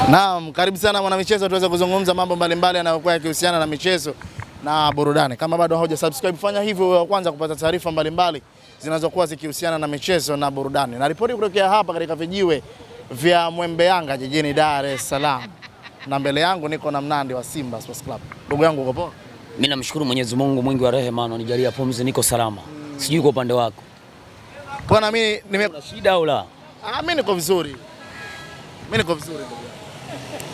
Naam, karibu sana mwana michezo, tuweze kuzungumza mambo mbalimbali yanayokuwa yakihusiana na michezo na burudani. Kama bado hauja subscribe, fanya hivyo kwanza kupata taarifa mbalimbali zinazokuwa zikihusiana na michezo na burudani. Na ripoti kutokea hapa katika vijiwe vya Mwembe Yanga jijini Dar es Salaam. Na mbele yangu niko na Mnandi wa Simba Sports Club. Ndugu yangu uko poa? Mimi namshukuru Mwenyezi Mungu mwingi wa rehema, ananijalia pumzi, niko salama. Sijui kwa upande wako. Bwana mimi una shida au la? Mimi niko vizuri. Mimi niko vizuri ndugu yangu.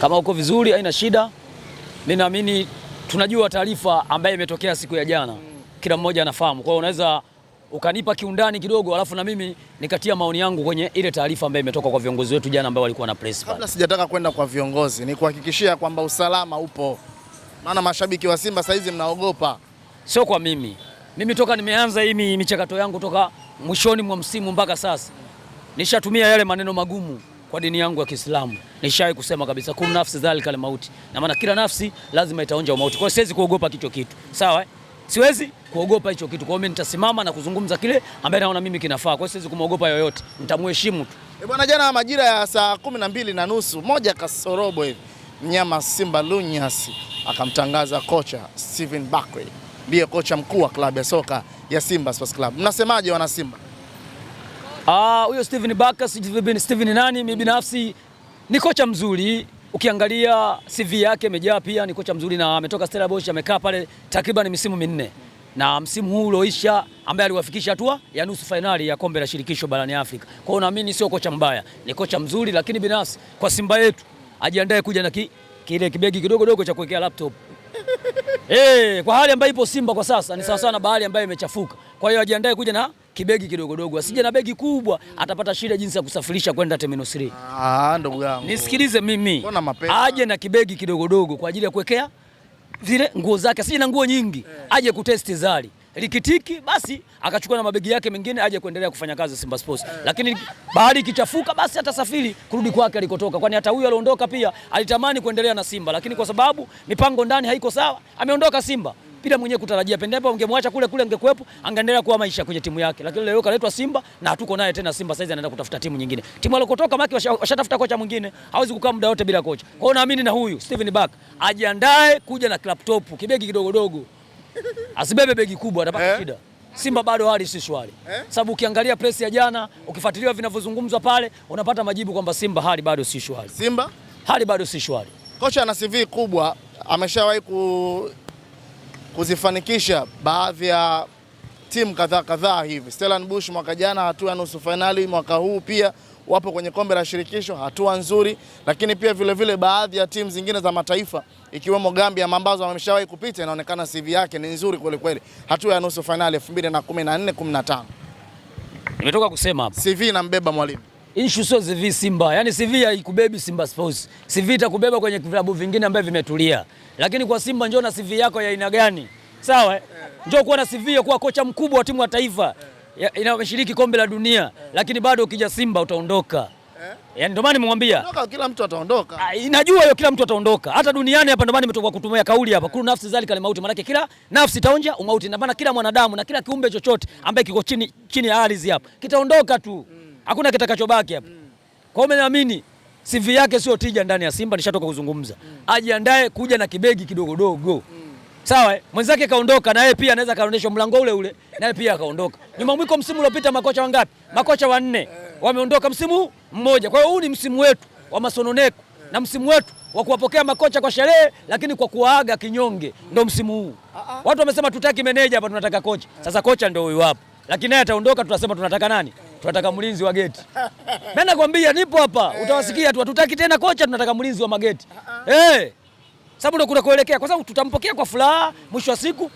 Kama uko vizuri haina shida. Mimi naamini tunajua taarifa ambayo imetokea siku ya jana. Kila mmoja anafahamu. Kwa hiyo unaweza ukanipa kiundani kidogo alafu na mimi nikatia maoni yangu kwenye ile taarifa ambayo imetoka kwa viongozi wetu jana ambao walikuwa na press. Kabla sijataka kwenda kwa viongozi, ni kuhakikishia kwamba usalama upo. Maana mashabiki wa Simba saizi mnaogopa. Sio kwa mimi. Mimi toka nimeanza hii michakato yangu toka mwishoni mwa msimu mpaka sasa, nishatumia yale maneno magumu kwa dini yangu ya Kiislamu. Nishawahi kusema kabisa kullu nafsi dhalika al-mauti. Na maana kila nafsi lazima itaonja mauti. Kwa hiyo siwezi kuogopa kicho kitu. Sawa eh? Siwezi kuogopa hicho kitu. Kwa hiyo mimi nitasimama na kuzungumza kile ambaye naona mimi kinafaa. Kwa hiyo siwezi kumwogopa yoyote. Nitamheshimu tu. Bwana, jana majira ya saa 12:30 moja kasorobo hivi, mnyama Simba Lunyasi akamtangaza kocha Steven Bakri, ndiye kocha mkuu wa klabu ya soka ya Simba Sports Club. Mnasemaje wana Simba? Huyo Steven Bakri, Steven nani? Mimi binafsi ni kocha mzuri. Ukiangalia CV yake imejaa, pia ni kocha mzuri na ametoka Stellenbosch, amekaa pale takriban misimu minne. Na msimu huu ulioisha ambaye aliwafikisha hatua ya nusu finali ya kombe la shirikisho barani Afrika. Kwa hiyo naamini sio kocha mbaya, ni kocha mzuri, lakini binafsi kwa Simba yetu ajiandae kuja na kile kibegi kidogo cha kuwekea laptop. Kwa hali ambayo ipo Simba kwa sasa ni sawa sawa na bahari ambayo imechafuka. Kwa hiyo ajiandae kuja na kibegi kidogo. Asije na begi kubwa, atapata shida jinsi ya kusafirisha kwenda Terminal 3. Ndugu yangu. Nisikilize mimi. Aje na kibegi kidogo kwa ajili ya kuwekea zile nguo zake. Asije na nguo nyingi. Aje kutesti zali. Likitiki basi akachukua na mabegi yake mengine aje kuendelea kufanya kazi Simba Sports. Lakini bahari ikichafuka basi atasafiri kurudi kwake alikotoka. Kwani hata huyu aliondoka pia alitamani kuendelea na Simba, lakini kwa sababu mipango ndani haiko sawa, ameondoka Simba. Bila mwenyewe kutarajia, pendepo ungemwacha kule angekuepo, angeendelea kuwa maisha kwenye timu yake. Lakini leo kaletwa Simba na hatuko naye tena Simba, sasa anaenda kutafuta timu nyingine. Timu alikotoka maki washatafuta kocha mwingine, hawezi kukaa muda wote bila kocha. Kwa hiyo naamini na huyu Steven Bakri ajiandae kuja na laptop, kibegi kidogo. Asibebe begi kubwa, atapata shida. Simba bado hali si shwari. Sababu ukiangalia press ya jana, ukifuatilia vinavyozungumzwa pale, unapata majibu kwamba Simba hali bado si shwari. Simba hali bado si shwari. Kocha ana CV kubwa, ameshawahi kuzifanikisha baadhi ya timu kadhaa hivi. Stellenbosch mwaka jana hatua ya nusu finali, mwaka huu pia wapo kwenye kombe la shirikisho, hatua nzuri, lakini pia vile baadhi ya timu zingine za mataifa ikiwemo Gambia ambazo ameshawahi kupita, inaonekana CV yake ni nzuri kweli. Hatua ya nusu finali 2014-15. Nimetoka kusema hapa. CV inambeba mwalimu. Issue sio CV Simba. Yaani CV haikubebi Simba Sports. CV itakubeba kwenye vilabu vingine ambavyo vimetulia. Lakini kwa Simba njoo na CV yako ya aina gani? Sawa? Njoo kuwa na CV ya kuwa kocha mkubwa wa timu ya taifa. Inashiriki kombe la dunia, lakini bado ukija Simba utaondoka. Yaani ndio maana nimemwambia kila mtu ataondoka. Najua hiyo kila mtu ataondoka. Hata duniani hapa ndio maana nimetoka kutumia kauli hapa. Kullu nafsi dhalika al-mauti, maana kila nafsi itaonja umauti. Na maana kila mwanadamu na kila kiumbe chochote ambaye kiko chini ya ardhi hapa kitaondoka tu. Hakuna kitakachobaki hapa. Kwa hiyo naamini CV yake sio tija ndani ya Simba, nishatoka kuzungumza. Ajiandae kuja na kibegi kidogo. Sawa, mwenzake kaondoka na yeye pia anaweza kaonyeshwa mlango ule na yeye pia akaondoka. Nyuma mwiko msimu uliopita makocha wangapi? Makocha 4 wameondoka msimu mmoja. Kwa hiyo huu ni msimu wetu wa masononeko na msimu wetu wa kuwapokea makocha kwa sherehe, lakini kwa kuwaaga kinyonge, ndio msimu huu. Watu wamesema tutaki meneja hapa, tunataka kocha. Sasa kocha ndio huyu hapa. Lakini naye ataondoka, tunasema tunataka nani? Tunataka mlinzi wa geti. Mimi nakwambia nipo hapa, utawasikia tu, hatutaki tena kocha, tunataka mlinzi wa mageti. Sababu ndio kuna kuelekea, kwa sababu tutampokea kwa furaha, mwisho wa siku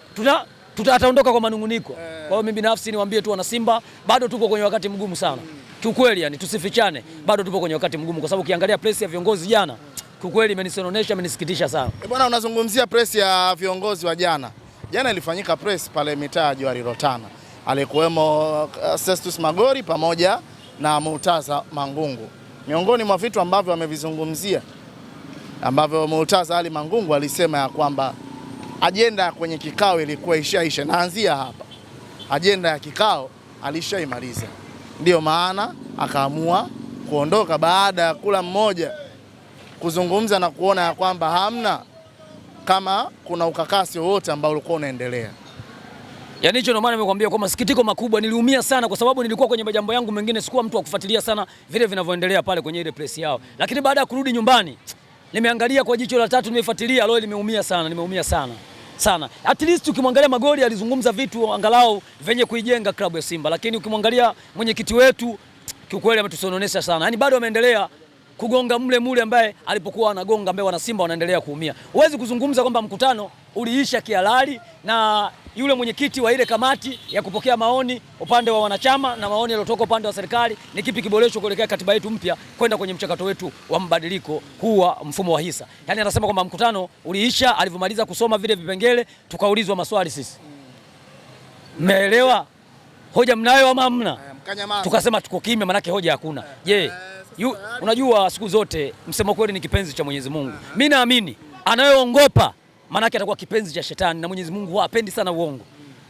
ataondoka kwa manunguniko. Kwa hiyo mimi binafsi niwaambie tu wana Simba, bado tuko kwenye wakati mgumu sana. Kiukweli yani tusifichane, bado tupo kwenye wakati mgumu kwa sababu ukiangalia press ya viongozi jana, kiukweli imenisononesha, imenisikitisha sana. Bwana, unazungumzia press ya viongozi wa jana. Jana ilifanyika press pale mitaa ya Johari Rotana. Alikuwemo Cestus Magori pamoja na Murtaza Mangungu. Miongoni mwa vitu ambavyo wamevizungumzia, ambavyo Murtaza Ali Mangungu alisema ya kwamba ajenda kwenye kikao ilikuwa ishaisha. Naanzia hapa. Ajenda ya kikao alishaimaliza. Ndio maana akaamua kuondoka baada ya kula mmoja kuzungumza na kuona ya kwamba hamna kama kuna ukakasi wowote ambao ulikuwa unaendelea. Yaani hicho ndio maana nimekwambia kwa masikitiko makubwa niliumia sana, kwa sababu nilikuwa kwenye majambo yangu mengine, sikuwa mtu wa kufuatilia sana vile vinavyoendelea pale kwenye ile press yao. Lakini baada ya kurudi nyumbani nimeangalia kwa jicho la tatu, nimefuatilia leo, nimeumia sana. Sana. At least ukimwangalia Magori alizungumza vitu angalau venye kuijenga klabu ya Simba, lakini ukimwangalia mwenyekiti wetu kiukweli ametusononesha sana. Yaani bado ameendelea kugonga mule ambaye alipokuwa anagonga, ambaye wana Simba wanaendelea kuumia. Huwezi kuzungumza kwamba mkutano uliisha kihalali na yule mwenyekiti wa ile kamati ya kupokea maoni upande wa wanachama na maoni yaliyotoka upande wa serikali ni kipi kiboresho kuelekea katiba yetu mpya kwenda kwenye mchakato wetu wa mabadiliko huu wa mfumo wa hisa. Yaani anasema kwamba mkutano uliisha, alivyomaliza kusoma vile vipengele tukaulizwa maswali sisi. Mmeelewa? Hoja mnayo ama hamna? Tukasema tuko kimya, manake hoja hakuna. Je, unajua siku zote msemo kweli ni kipenzi cha Mwenyezi Mungu. Mimi naamini anayeongopa manake atakuwa kipenzi cha shetani, na Mwenyezi Mungu hapendi sana uongo.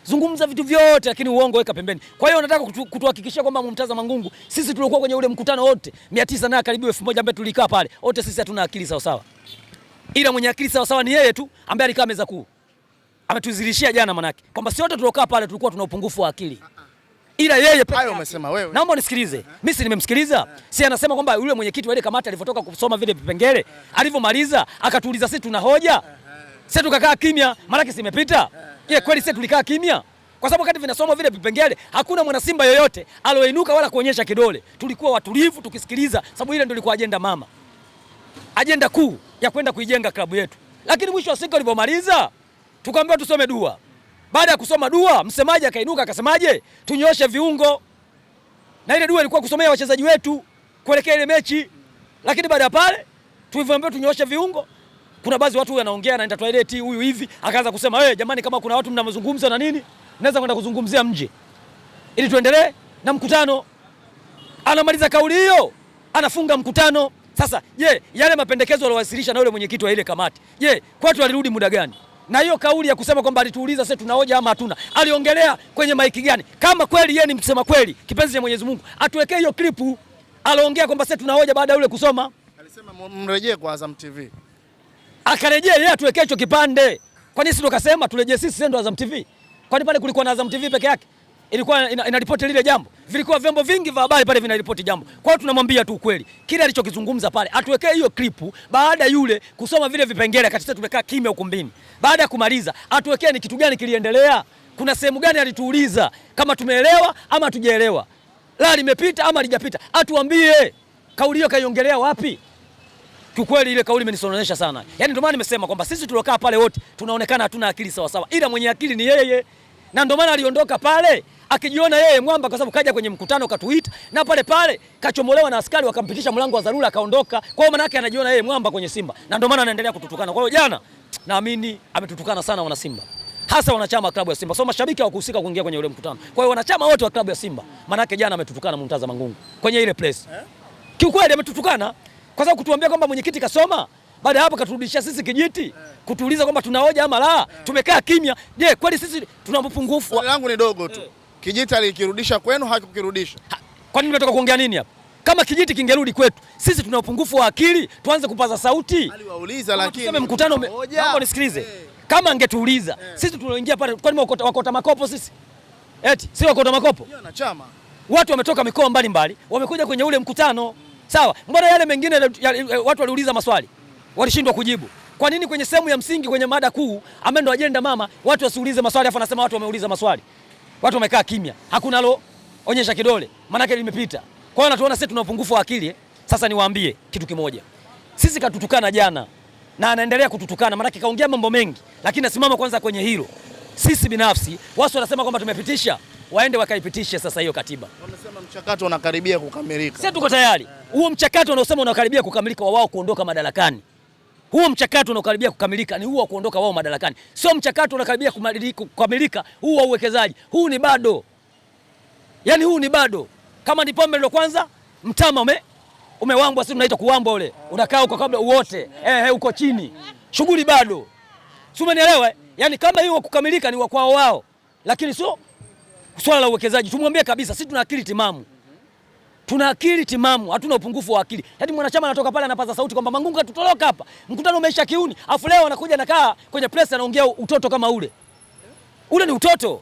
Zungumza vitu vyote lakini uongo weka pembeni. Kwa hiyo nataka kutuhakikishia kwamba Mumtaza Mangungu, sisi tulikuwa kwenye ule mkutano wote 900 na karibu 1000 ambaye tulikaa pale wote, sisi hatuna akili sawa sawa. Ila mwenye akili sawa sawa ni yeye tu ambaye alikaa meza kuu. Ametuzilishia jana manake kwamba si wote tulokaa pale tulikuwa tuna upungufu wa akili. Ila yeye hayo umesema wewe. Naomba unisikilize. Mimi si nimemsikiliza. Si anasema kwamba yule mwenyekiti wa ile kamati alivyotoka kusoma vile vipengele, alivyomaliza akatuuliza sisi tuna hoja. Sisi tukakaa kimya, maana simepita. Kweli sisi tulikaa kimya. Kwa sababu wakati vinasoma vile vipengele, hakuna mwana Simba yoyote aloinuka wala kuonyesha kidole. Tulikuwa watulivu tukisikiliza, sababu ile ndio ilikuwa ajenda mama. Ajenda kuu ya kwenda kuijenga klabu yetu. Lakini mwisho wa siku alivyomaliza, tukaambiwa tusome dua. Baada ya kusoma dua, msemaji akainuka akasemaje? Tunyoshe viungo. Na ile dua ilikuwa kusomea wachezaji wetu kuelekea ile mechi. Lakini baada ya pale, tulivyoambiwa tunyoshe viungo, kuna baadhi watu wanaongea naenda toilet huyu hivi, akaanza kusema jamani, kama kuna watu mnamzungumza na nini, naweza kwenda kuzungumzia mje ili tuendelee na mkutano. Anamaliza kauli hiyo, anafunga mkutano. Sasa yale mapendekezo aliyowasilisha na yule mwenyekiti wa ile kamati, kwetu alirudi muda gani? Na hiyo kauli ya kusema kwamba alituuliza sisi tuna hoja ama hatuna, aliongelea kwenye maiki gani? Kama kweli yeye ni msema kweli, kipenzi cha Mwenyezi Mungu, atuwekee hiyo klipu aliongea kwamba sisi tuna hoja baada ya yule kusoma. Alisema mrejee kwa Azam TV. Akarejea yeye atuwekee hicho kipande. Kwa nini sisi tukasema turejee sisi ndo Azam TV? Kwani pale kulikuwa na Azam TV peke yake? Ilikuwa inaripoti lile jambo. Vilikuwa vyombo vingi vya habari pale vinaripoti jambo. Kwa hiyo tunamwambia tu ukweli. Kile alichokizungumza pale, atuwekee hiyo klipu baada yule kusoma vile vipengele katika tumekaa kimya ukumbini. Baada ya kumaliza, atuwekee ni kitu gani kiliendelea? Kuna sehemu gani alituuliza kama tumeelewa ama hatujaelewa? La limepita ama halijapita? Atuambie. Kauli hiyo kaiongelea wapi? Kiukweli ile kauli imenisononesha sana. Yaani ndio maana nimesema kwamba sisi tulokaa pale wote tunaonekana hatuna akili sawa sawa. Ila mwenye akili ni yeye. Na ndio maana aliondoka pale akijiona yeye mwamba, kwa sababu kaja kwenye mkutano katuita na pale kachomolewa na askari wakampitisha mlango wa dharura akaondoka. Kwa hiyo maana yake anajiona yeye mwamba kwenye Simba. Na ndio maana anaendelea kututukana. Kwa hiyo jana naamini ametutukana sana wana Simba. Hasa wanachama wa klabu ya Simba. So mashabiki hawakuhusika kuingia kwenye ule mkutano. Kwa hiyo wanachama wote wa klabu ya Simba, maana yake jana ametutukana Mumtaza Mangungu kwenye ile place. Kiukweli ametutukana. Kwa sababu kutuambia kwamba mwenyekiti kasoma, baada hapo katurudishia sisi kijiti, kutuuliza kwamba tuna hoja ama la. Tumekaa kimya. Kweli sisi tuna upungufu? Swali langu ni dogo tu. Kijiti alikirudisha kwenu, hakukirudisha? Kwa nini mnataka kuongea nini hapa? Kama kijiti kingerudi kwetu, sisi tuna upungufu wa akili, tuanze kupaza sauti. Aliwauliza lakini tuseme mkutano naomba nisikilize. Kama angetuuliza, sisi tuloingia pale, kwani wakota makopo sisi? Si wakota makopo? Ndio na chama. Watu wametoka mikoa mbalimbali, wamekuja kwenye ule mkutano. Sawa, mbona yale mengine watu waliuliza maswali walishindwa kujibu? Kwa nini kwenye sehemu ya msingi kwenye mada kuu ambayo ndio ajenda mama watu wasiulize maswali, afa anasema watu wameuliza maswali? Watu wamekaa kimya, hakuna onyesha kidole, maana yake limepita. Kwa hiyo natuona sisi tuna upungufu wa akili. Sasa niwaambie kitu kimoja, sisi katutukana jana na anaendelea kututukana, maana yake kaongea mambo mengi, lakini nasimama kwanza kwenye hilo. Sisi binafsi watu wanasema kwamba tumepitisha, waende wakaipitishe sasa hiyo katiba. Wamesema mchakato unakaribia kukamilika. Sisi tuko tayari. Huo mchakato unaosema unakaribia kukamilika wa wao kuondoka madarakani. Huo mchakato unakaribia kukamilika ni huo wa kuondoka wao madarakani. Sio mchakato unakaribia kukamilika huo wa uwekezaji. Huu ni bado. Yaani huu ni bado. Kama ni pombe ndio kwanza mtama umewambwa, sisi tunaita kuwambwa ule. Unakaa huko kabla uote. Uko chini. Shughuli bado. Si umenielewa? Yaani kama hiyo kukamilika ni wa kwao wao. Lakini sio swala la uwekezaji. Tumwambie kabisa sisi tuna akili timamu. Tuna akili timamu, hatuna upungufu wa akili. Hadi mwanachama anatoka pale anapaza sauti kwamba Mangungu tutoroka hapa. Mkutano umeisha kiuni. Afu leo anakuja nakaa kwenye press anaongea utoto kama ule. Ule ni utoto.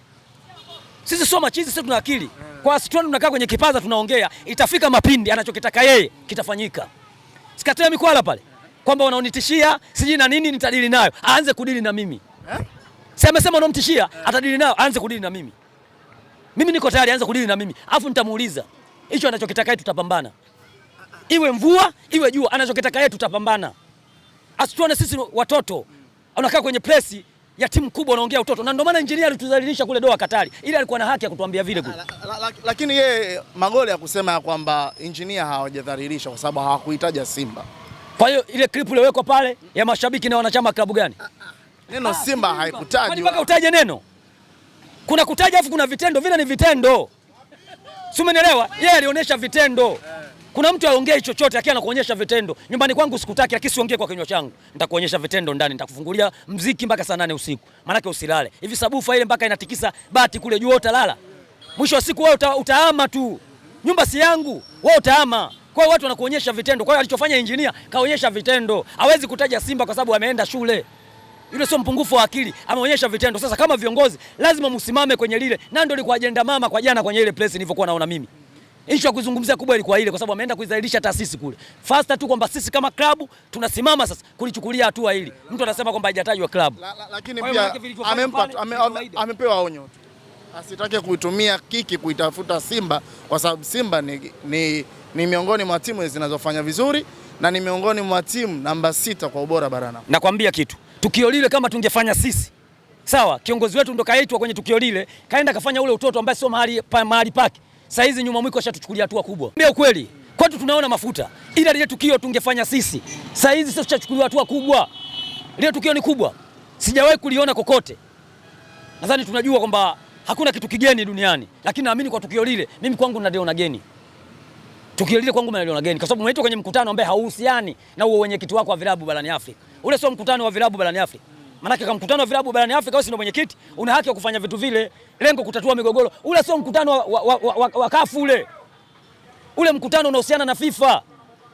Sisi sio machizi, sisi tuna akili. Kwa sababu tunakaa kwenye kipaza tunaongea, itafika mapindi anachokitaka yeye kitafanyika. Sikatoe mikwala pale. Kwamba wanaonitishia, siji na nini nitadili nayo. Aanze kudili na mimi. Si amesema unamtishia, atadili nayo, aanze kudili na mimi. Mimi niko tayari aanze kudili na mimi. Alafu nitamuuliza, hicho anachokitaka yeye tutapambana. Iwe mvua, iwe jua, anachokitaka yeye tutapambana. Asituone sisi watoto. Unakaa kwenye press ya timu kubwa unaongea utoto. Na ndio maana engineer alitudhalilisha kule Doha Katari. Ile alikuwa na haki ya kutuambia vile kule. Lakini yeye Magoli ya kusema kwamba engineer hawajadhalilisha kwa sababu hawakuitaja Simba. Kwa hiyo ile clip iliyowekwa pale ya mashabiki na wanachama klabu gani? Neno Simba haikutajwa. Kwani mpaka utaje neno? Kuna kutaja afu kuna vitendo, vile ni vitendo. Si umenielewa? Yeye alionyesha vitendo. Kuna mtu aongee chochote akiwa anakuonyesha vitendo. Nyumbani kwangu sikutaki akisiongee kwa kinywa changu. Nitakuonyesha vitendo ndani, nitakufungulia mziki mpaka saa 8 usiku. Maana usilale. Hivi sabufa ile mpaka inatikisa bati kule juu utalala. Mwisho wa siku wewe utaama tu. Nyumba si yangu, wewe utaama. Kwa hiyo watu wanakuonyesha vitendo. Kwa hiyo alichofanya engineer kaonyesha vitendo. Hawezi kutaja Simba kwa sababu ameenda shule. Yule sio mpungufu wa akili, ameonyesha vitendo. Sasa kama viongozi lazima msimame kwenye lile. Na ndio ilikuwa ajenda mama kwa jana kwenye ile press nilivyokuwa naona mimi. Issue ya kuzungumzia kubwa ilikuwa ile kwa sababu ameenda kuizalisha taasisi kule. Fasta tu kwamba sisi kama klabu tunasimama sasa kulichukulia hatua hili. Mtu anasema kwamba hajatajwa klabu. Lakini pia amepewa onyo. Asitake kuitumia kiki kuitafuta Simba kwa sababu Simba ni miongoni mwa timu zinazofanya vizuri na ni miongoni mwa timu namba 6 kwa ubora barani. Nakwambia kitu. Tukio lile kama tungefanya sisi. Sawa, kiongozi wetu ndo kaitwa kwenye tukio lile, kaenda kafanya ule utoto ambaye sio mahali pake. Sasa hizi nyuma mwiko ashatuchukulia hatua kubwa. Ndio kweli. Kwetu tunaona mafuta. Ila lile tukio tungefanya sisi. Sasa hizi sio tuchachukuliwa hatua kubwa. Lile tukio ni kubwa. Sijawahi kuliona kokote. Nadhani tunajua kwamba hakuna kitu kigeni duniani, lakini naamini kwa tukio lile mimi kwangu naliona geni. Tukio lile kwangu naliona geni kwa sababu umeitwa kwenye mkutano ambao hauhusiani na uwe mwenyekiti wako wa vilabu barani Afrika. Ule sio mkutano wa vilabu barani Afrika. Maana kama mkutano wa vilabu barani Afrika wewe ndio mwenyekiti, una haki ya kufanya vitu vile, lengo kutatua migogoro. Ule sio mkutano wa kafu ule. Ule mkutano unahusiana na FIFA.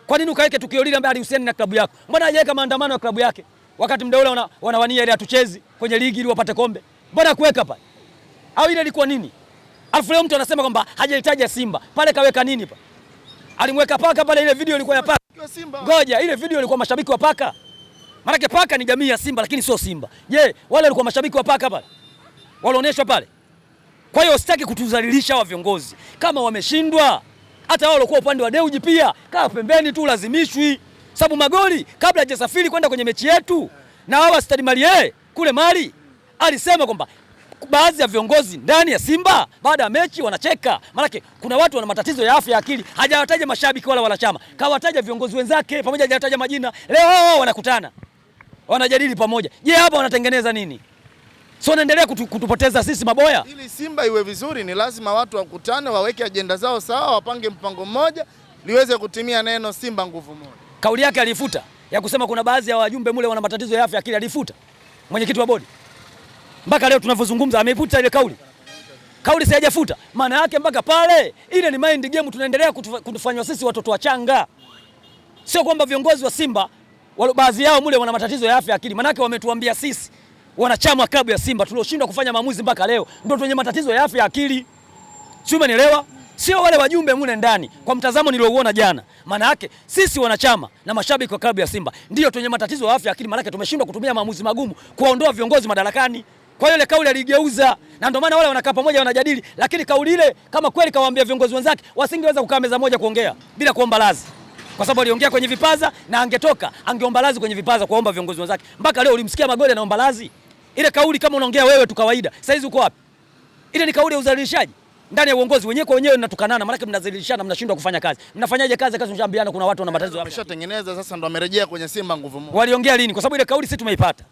Kwa nini ukaweke tukio lile ambalo halihusiani na klabu yako? Mbona hajaweka maandamano ya klabu yake? Wakati muda ule wanawania ile hatuchezi kwenye ligi ili wapate kombe. Mbona kuweka pale? Au ile ilikuwa nini? Alafu leo mtu anasema kwamba hajahitaji Simba. Pale kaweka nini pa? Alimweka paka pale, ile video ilikuwa ya paka. Ngoja, ile video ilikuwa mashabiki wa paka. Maana paka ni jamii ya Simba lakini sio Simba. Je, wale walikuwa mashabiki wa paka pale? Walionyeshwa pale. Kwa hiyo sitaki kutuzalilisha wa viongozi. Kama wameshindwa, hata wao walikuwa upande wa Deuji pia, kaa pembeni tu, lazimishwi. Sababu Magoli kabla hajasafiri kwenda kwenye mechi yetu na hawa Stade Malie kule Mali, alisema kwamba baadhi ya viongozi ndani ya Simba baada ya mechi wanacheka. Maana kuna watu wana matatizo ya afya ya akili. Hajawataja mashabiki wala wanachama. Kawataja viongozi wenzake pamoja, hajawataja majina. Leo wanakutana. Wanajadili pamoja. Je, hapa wanatengeneza nini? Sio wanaendelea kutupoteza sisi maboya? Ili Simba iwe vizuri ni lazima watu wakutane, waweke ajenda zao sawa, wapange mpango mmoja liweze kutimia neno Simba nguvu moja. Kauli yake alifuta ya kusema kuna baadhi ya wajumbe mule wana matatizo ya afya ya akili, alifuta. Mwenyekiti wa bodi. Mpaka leo tunavyozungumza ameiputa ile kauli. Kauli si hajafuta. Maana yake mpaka pale ile ni mind game, tunaendelea kutufanywa sisi watoto wachanga. Sio kwamba viongozi wa Simba baadhi yao mule wana matatizo ya afya ya akili. Maana yake wametuambia sisi wanachama wa klabu ya Simba tulioshindwa kufanya maamuzi mpaka leo ndio wenye matatizo ya afya ya akili. Sio, umenielewa? Sio wale wajumbe mule ndani. Kwa mtazamo niliouona jana. Maana yake sisi wanachama na mashabiki wa klabu ya Simba ndio wenye matatizo ya afya ya akili, maana yake tumeshindwa kutumia maamuzi magumu kuwaondoa viongozi madarakani. Kwa hiyo ile kauli aligeuza na ndio maana wale wanakaa pamoja wanajadili, lakini kauli ile kama kweli kawaambia viongozi wenzake wasingeweza kukaa meza moja kuongea bila kuomba radhi. Kwa sababu aliongea kwenye vipaza na angetoka angeomba radhi kwenye vipaza kuomba viongozi wenzake. Mpaka leo ulimsikia Magoli anaomba radhi. Ile kauli kama unaongea wewe tu kawaida. Sasa hizi uko wapi? Ile ni kauli ya udhalilishaji. Ndani ya uongozi wenyewe kwa wenyewe mnatukanana, maana mnadhalilishana, mnashindwa kufanya kazi. Mnafanyaje kazi mshambiana, kuna watu wana matatizo hapo. Wameshatengeneza sasa ndo amerejea kwenye Simba nguvu moja. Waliongea lini? Kwa sababu ile kauli sisi tumeipata.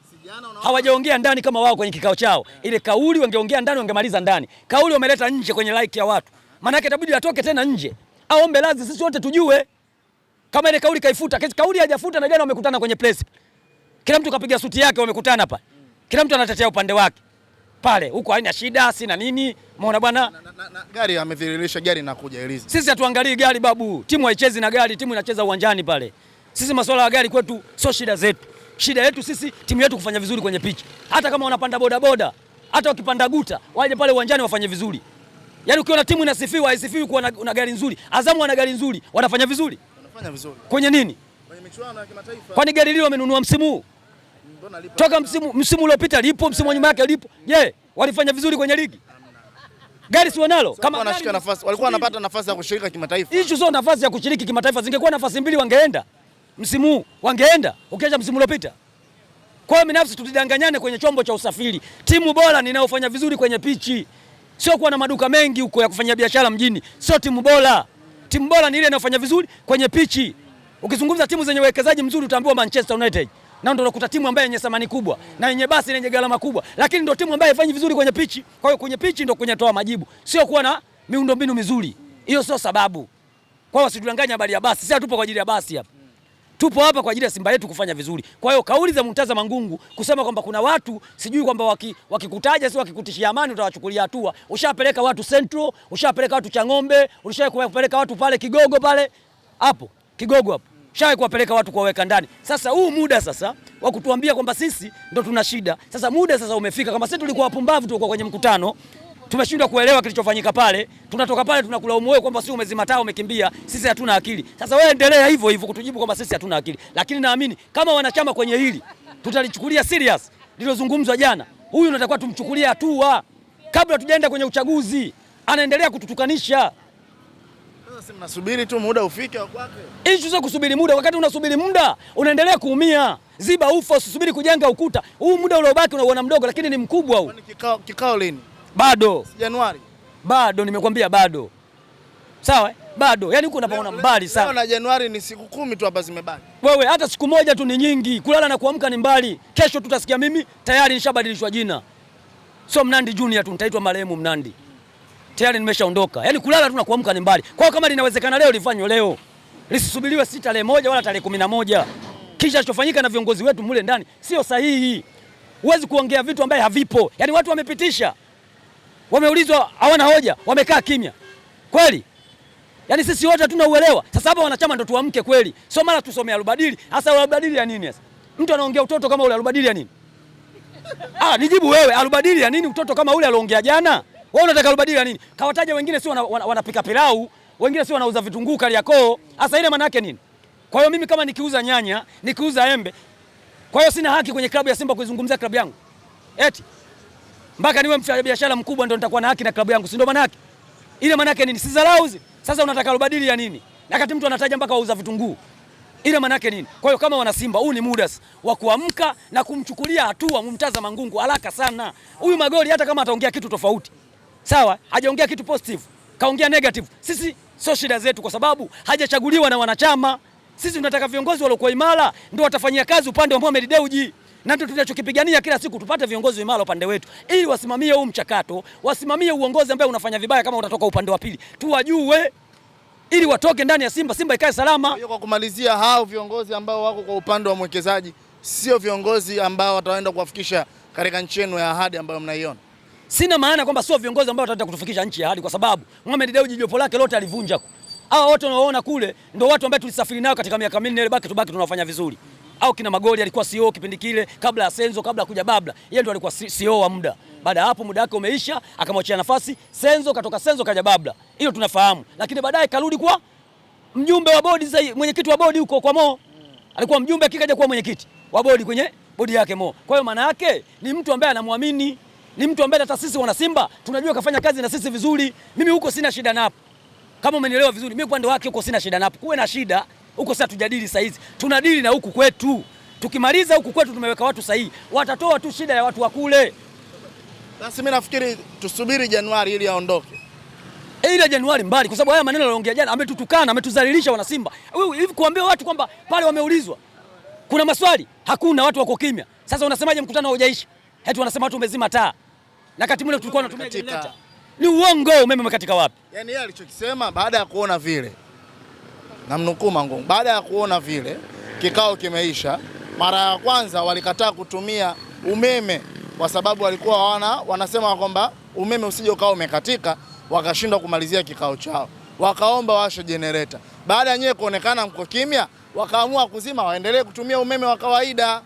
Hawajaongea ndani kama wao kwenye kikao chao. Ile kauli wangeongea ndani wangemaliza ndani. Kauli wameleta nje kwenye like ya watu. Maana yake itabidi atoke tena nje. Aombe radhi sisi wote tujue. Kama ile kauli kaifuta, kauli hajafuta na jana wamekutana kwenye press. Kila mtu kapiga suti yake wamekutana hapa. Kila mtu anatetea upande wake. pale huko haina shida, sina nini. Umeona bwana, gari amedhiririsha, gari inakuja Eliza. Sisi hatuangalii gari babu, timu haichezi na gari, timu inacheza uwanjani pale. Sisi masuala ya gari kwetu sio shida zetu. Shida yetu sisi timu yetu kufanya vizuri kwenye pichi. Hata kama wanapanda bodaboda, hata wakipanda guta, waje pale uwanjani wafanye vizuri. Yaani ukiona timu inasifiwa, haisifiwi kuwa na gari nzuri. Azamu wana gari nzuri, wanafanya vizuri. Wanafanya vizuri. Kwenye nini? Kwenye michuano ya kimataifa. Kwani gari lile wamenunua msimu huu? Toka msimu uliopita lipo, msimu nyuma yake lipo. Je, walifanya vizuri kwenye ligi? Gari si wanalo. Kama wanashika nafasi, walikuwa wanapata nafasi ya kushiriki kimataifa. Hicho sio nafasi ya kushiriki kimataifa. Zingekuwa nafasi mbili wangeenda. Msimu huu wangeenda, ukiacha msimu uliopita. Kwa hiyo binafsi tutidanganyane kwenye chombo cha usafiri. Timu bora ninayofanya vizuri kwenye pichi. Sio kuwa na maduka mengi huko ya kufanya biashara mjini. Sio timu bora. Timu bora ni ile inayofanya vizuri kwenye pichi. Ukizungumza timu zenye uwekezaji mzuri utaambiwa Manchester United. Na ndio unakuta timu ambayo yenye thamani kubwa na yenye basi na yenye gharama kubwa, lakini ndio timu ambayo haifanyi vizuri kwenye pichi. Kwa hiyo kwenye pichi ndio kwenye toa majibu, sio kuwa na miundombinu mizuri. Hiyo sio sababu. Kwa hiyo usitudanganye habari ya basi. Sisi hatupo kwa ajili ya basi hapa. Tupo hapa kwa ajili ya Simba yetu kufanya vizuri. Kwa hiyo kauli za Murtaza Mangungu kusema kwamba kuna watu sijui kwamba wakikutaja si wakikutishia amani utawachukulia hatua. Ushapeleka watu Central, ushapeleka watu Chang'ombe, ushapeleka watu pale Kigogo pale. Hapo, Kigogo hapo. Shawe kuwapeleka watu kuwaweka ndani. Sasa huu muda sasa wa kutuambia kwamba sisi ndo tuna shida. Sasa muda sasa umefika. Kama sisi tulikuwa wapumbavu tulikuwa kwenye mkutano, tumeshindwa kuelewa kilichofanyika pale. Tunatoka pale tunakulaumu wewe kwamba sisi umezima taa umekimbia. Sisi hatuna akili. Sasa wewe endelea hivyo hivyo kutujibu kwamba sisi hatuna akili. Lakini naamini kama wanachama kwenye hili tutalichukulia serious lilozungumzwa jana. Huyu unatakiwa tumchukulie hatua kabla tujaenda kwenye uchaguzi. Anaendelea kututukanisha. Sasa mnasubiri tu muda ufike wa kwake. Hicho sio kusubiri muda, wakati unasubiri muda unaendelea kuumia. Ziba ufa, usisubiri kujenga ukuta. Huu muda uliobaki unaona mdogo lakini ni mkubwa huu. Kikao lini? Bado. Januari. Bado nimekwambia bado. Sawa? Bado. Yaani huko unapaona mbali sana. Leo na Januari ni siku 10 tu hapa zimebaki. Wewe hata siku moja tu ni nyingi. Kulala na kuamka ni mbali. Kesho tutasikia mimi tayari nishabadilishwa jina. Sio Mnandi Junior tu, nitaitwa marehemu Mnandi. Tayari nimeshaondoka. Yaani kulala tu na kuamka ni mbali. Kwa hiyo kama linawezekana leo lifanywe leo. Lisisubiriwe si tarehe 1 wala tarehe 11. Kisha kilichofanyika na viongozi wetu mule ndani sio sahihi. Huwezi kuongea vitu ambavyo havipo. Yaani watu wamepitisha. Wameulizwa hawana hoja, wamekaa kimya. Kweli? Yaani sisi wote hatuna uelewa. Sasa hapa wanachama ndo tuamke kweli. Sio mara tusomea alubadili. Hasa alubadili ya nini sasa? Mtu anaongea utoto kama ule alubadili ya nini? Nijibu wewe, alubadili ya nini utoto kama ule aliongea jana? Wewe unataka alubadili ya nini? Kawataja wengine sio wanapika pilau, wengine sio wanauza vitunguu Kariakoo. Sasa ile maana yake nini? Kwa hiyo mimi kama nikiuza nyanya, nikiuza embe, kwa hiyo sina haki kwenye klabu ya Simba kuizungumzia klabu yangu. Eti mpaka niwe mfanyabiashara mkubwa ndio nitakuwa na haki na klabu yangu, si ndio maana yake? Ile maana yake nini? Si dharau. Sasa unataka alubadili ya nini? Na kati mtu anataja mpaka wauza vitunguu. Ile maana yake nini? Kwa hiyo kama wana Simba, huu ni muda wa kuamka na kumchukulia hatua Murtaza Mangungu haraka sana. Huyu Magoli hata kama ataongea kitu tofauti, sawa, hajaongea kitu positive, kaongea negative, sisi sio shida zetu kwa sababu hajachaguliwa na wanachama. Sisi tunataka viongozi waliokuwa imara ndio watafanyia kazi upande wa Mohamed Dewji. Na ndio tunachokipigania kila siku, tupate viongozi imara upande wetu ili wasimamie huu mchakato, wasimamie uongozi ambao unafanya vibaya kama utatoka upande wa pili. Tuwajue ili watoke ndani ya Simba, Simba ikae salama. Kwa kumalizia, hao viongozi ambao wako kwa upande wa mwekezaji sio viongozi ambao wataenda kuwafikisha katika nchi yenu ya ahadi ambayo mnaiona. Sina maana kwamba sio viongozi ambao wataenda kutufikisha nchi ya ahadi, kwa sababu Mohamed Dewji jopo lake lote alivunja. Hao wote unaoona kule ndio watu ambao tulisafiri nao katika miaka minne ile, baki tunafanya vizuri. Au kina Magoli alikuwa CEO kipindi kile kabla ya Senzo, kabla kuja Babla. Yeye ndo alikuwa CEO wa muda. Baada ya hapo muda wake umeisha, akamwachia nafasi Senzo, katoka Senzo kaja Babla. Hilo tunafahamu. Lakini baadaye karudi kwa mjumbe wa bodi, mwenyekiti wa bodi huko kwa Mo. Alikuwa mjumbe kikaja kuwa mwenyekiti wa bodi kwenye bodi yake Mo. Kwa hiyo maana yake ni mtu ambaye anamwamini, ni mtu ambaye hata sisi wana Simba tunajua kafanya kazi na sisi vizuri. Mimi huko sina shida napo. Kama umenielewa vizuri, mimi upande wake huko sina shida napo. Kuwe na shida huko sasa tujadili saa hizi. Tunadili na huku kwetu. Tukimaliza huku kwetu tumeweka watu sahihi. Watatoa tu shida ya watu wa kule. Basi mimi nafikiri tusubiri Januari ili aondoke. Ile Januari mbali kwa sababu haya maneno aliongea jana ametutukana, ametudhalilisha wana Simba. Hivi kuambia watu kwamba pale wameulizwa kuna maswali, hakuna, watu wako kimya. Sasa unasemaje mkutano haujaisha? Eti wanasema watu wamezima taa. Na kati mle tulikuwa tunatumia generator. Ni uongo, umeme umekatika wapi? Yaani yeye alichokisema baada ya kuona vile, namnukuu Mangungu, baada ya kuona vile kikao kimeisha, mara ya kwanza walikataa kutumia umeme kwa sababu walikuwa wanasema kwamba umeme usije ukawa umekatika, wakashindwa kumalizia kikao chao, wakaomba washe generator. Baada ya nyewe kuonekana mko kimya, wakaamua kuzima, waendelee kutumia umeme wa kawaida.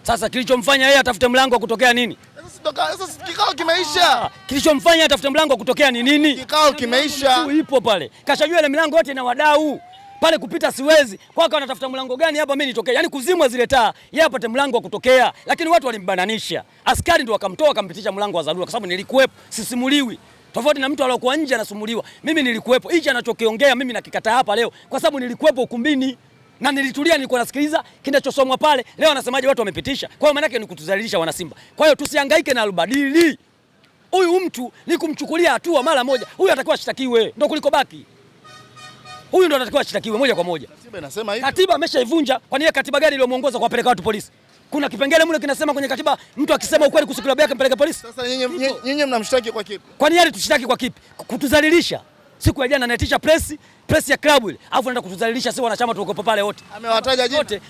Sasa kilichomfanya yeye atafute mlango wa kutokea nini? Sasa kikao kimeisha. Kilichomfanya atafute mlango wa kutokea ni nini? Kikao kimeisha. Ipo pale. Kashajua ile milango yote na wadau. Pale kupita siwezi. Kwako anatafuta mlango gani hapa mimi nitokee? Yaani kuzimwa zile taa, yeye apate mlango wa kutokea. Lakini watu walimbananisha. Askari ndio wakamtoa wakampitisha mlango wa dharura kwa sababu nilikuwepo, sisimuliwi. Tofauti na mtu aliyokuwa nje anasumuliwa. Mimi nilikuwepo. Hichi anachokiongea mimi nakikataa hapa leo kwa sababu nilikuwepo ukumbini. Na nilitulia nilikuwa nasikiliza kinachosomwa pale. Leo anasemaje watu wamepitisha. Kwa hiyo maana yake ni kutuzalilisha wana Simba. Kwa hiyo tusihangaike na albadili. Huyu mtu ni kumchukulia hatua mara moja. Huyu atakiwa ashtakiwe ndio kuliko baki. Huyu ndio anatakiwa ashtakiwe moja kwa moja. Katiba inasema hivi. Katiba ameshaivunja. Kwani katiba gani iliyomuongoza kuwapeleka watu polisi? Kuna kipengele mle kinasema kwenye katiba mtu akisema ukweli kuhusu klabu yake mpeleke polisi. Sasa nyinyi mnamshtaki kwa kipi? Kwani yale tushtaki kwa kipi? Kutuzalilisha. Siku ya jana anaitisha press ya klabu ile. Alafu anaenda kutuzalilisha sisi wanachama tuko pale wote. Amewataja jina.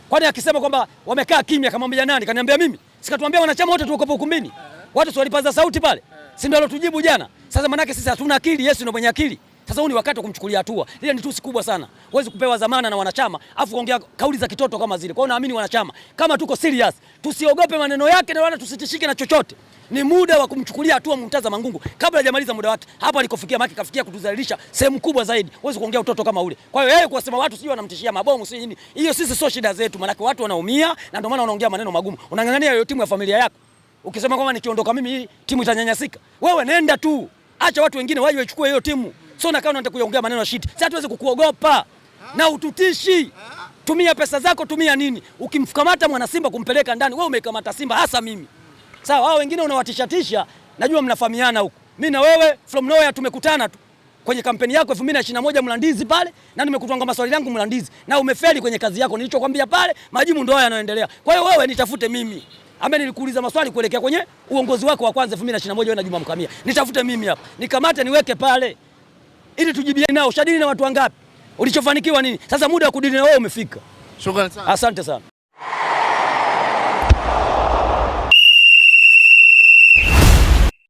Kwani akisema kwamba wamekaa kimya kamwambia nani? Kaniambia mimi. Sikatuambia wanachama wote tuko ukumbini. Watu walipaza sauti pale. Si ndio alotujibu jana. Sasa manake sisi hatuna akili, Yesu ndio mwenye akili. Sasa huu ni wakati wa kumchukulia hatua. Ile ni tusi kubwa sana. Huwezi kupewa dhamana na wanachama afu kuongea kauli za kitoto kama zile. Kwa hiyo naamini wanachama kama tuko serious, tusiogope maneno yake na wala tusitishike na chochote. Ni muda wa kumchukulia hatua Murtaza Mangungu kabla hajamaliza muda wake. Hapa alikofikia maki kafikia kutuzalilisha sehemu kubwa zaidi. Huwezi kuongea utoto kama ule. Kwa hiyo yeye kuwasema watu sio wanamtishia mabomu sio nini. Hiyo sisi sio shida zetu, maana watu wanaumia na ndio maana wanaongea maneno magumu. Unang'ang'ania hiyo timu ya familia yako. Ukisema kwamba nikiondoka mimi hii timu itanyanyasika. Wewe nenda tu. Acha watu wengine waje wachukue hiyo timu. Sio na kama unataka kuongea maneno shit. Sasa hatuwezi kukuogopa. Na ututishi. Tumia pesa zako, tumia nini? Ukimkamata mwana Simba kumpeleka ndani, wewe umekamata Simba hasa mimi. Sawa, hao wengine unawatishatisha, najua mnafahamiana huko. Mimi na wewe from nowhere tumekutana tu kwenye kampeni yako 2021 Mlandizi pale na nimekutwanga maswali yangu Mlandizi na umefeli kwenye kazi yako nilichokwambia pale, majibu ndio haya yanayoendelea. Kwa hiyo wewe nitafute mimi. Ama nilikuuliza maswali kuelekea kwenye uongozi wako wa kwanza 2021 wewe na Juma Mkamia. Nitafute mimi hapa. Nikamate niweke pale. Ili tujibie nao. Ushadili na watu wangapi? Ulichofanikiwa nini? Sasa muda wa kudili na wewe umefika. Shukrani sana. Asante sana.